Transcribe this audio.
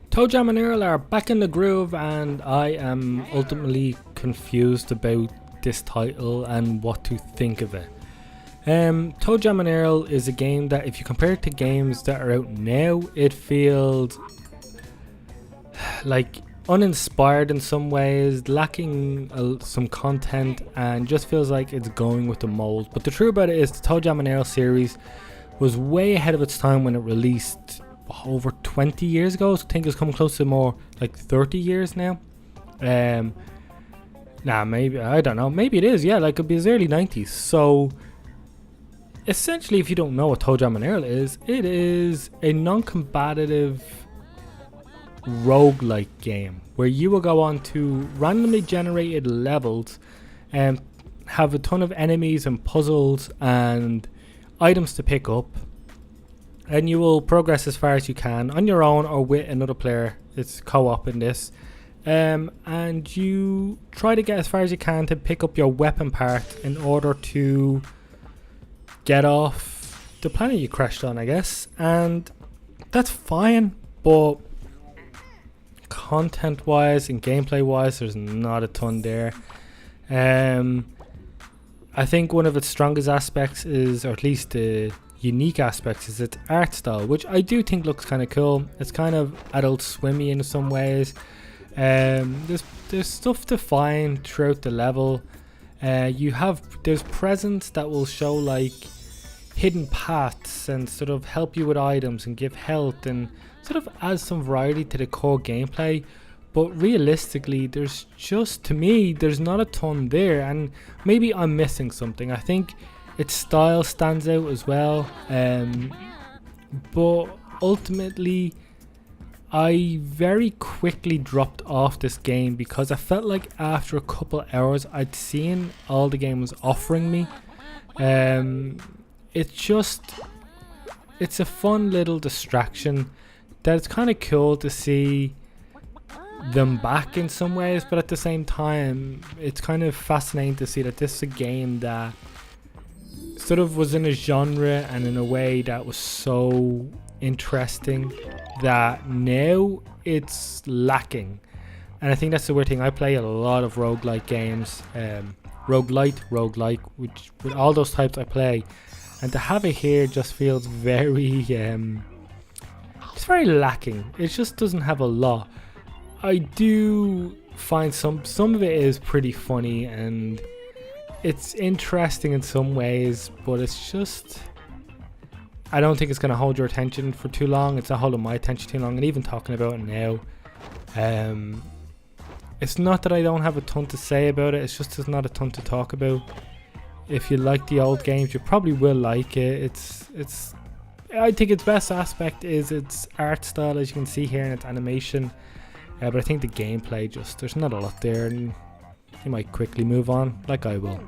Toejam Earl are back in the groove, and I am ultimately confused about this title and what to think of it. Toejam Earl is a game that, if you compare it to games that are out now, it feels like uninspired in some ways, lacking some content, and just feels like it's going with the mold. But the truth about it is, the Toejam Earl series was way ahead of its time when it released over 20 years ago. I think it's coming close to more like 30 years now. Maybe, I don't know, maybe it is, yeah, like it could be as early 90s. So essentially, if you don't know what Toejam Earl is, it is a non-combative roguelike game where you will go on to randomly generated levels and have a ton of enemies and puzzles and items to pick up, and you will progress as far as you can on your own or with another player. It's co-op in this, and you try to get as far as you can to pick up your weapon part in order to get off the planet you crashed on, I guess. And that's fine, but content wise and gameplay wise, there's not a ton there. I think one of its strongest aspects is, or at least the unique aspects, is its art style, which I do think looks kind of cool. It's kind of Adult Swimmy in some ways. There's stuff to find throughout the level. There's presents that will show like hidden paths and sort of help you with items and give health and sort of adds some variety to the core gameplay. But realistically, there's just, to me, there's not a ton there, and maybe I'm missing something. I think its style stands out as well, but ultimately I very quickly dropped off this game because I felt like after a couple hours I'd seen all the game was offering me. It's a fun little distraction that it's kind of cool to see them back in some ways, but at the same time it's kind of fascinating to see that this is a game that sort of was in a genre and in a way that was so interesting that now it's lacking. And I think that's the weird thing. I play a lot of roguelike games, roguelike, which with all those types I play, and to have it here just feels very it's very lacking. It just doesn't have a lot. I do find some of it is pretty funny and it's interesting in some ways, but it's just, I don't think it's going to hold your attention for too long. It's not holding my attention too long, and even talking about it now, it's not that I don't have a ton to say about it, it's just there's not a ton to talk about. If you like the old games, you probably will like it. I think its best aspect is its art style, as you can see here, and its animation. But I think the gameplay, just there's not a lot there, and you might quickly move on, like I will.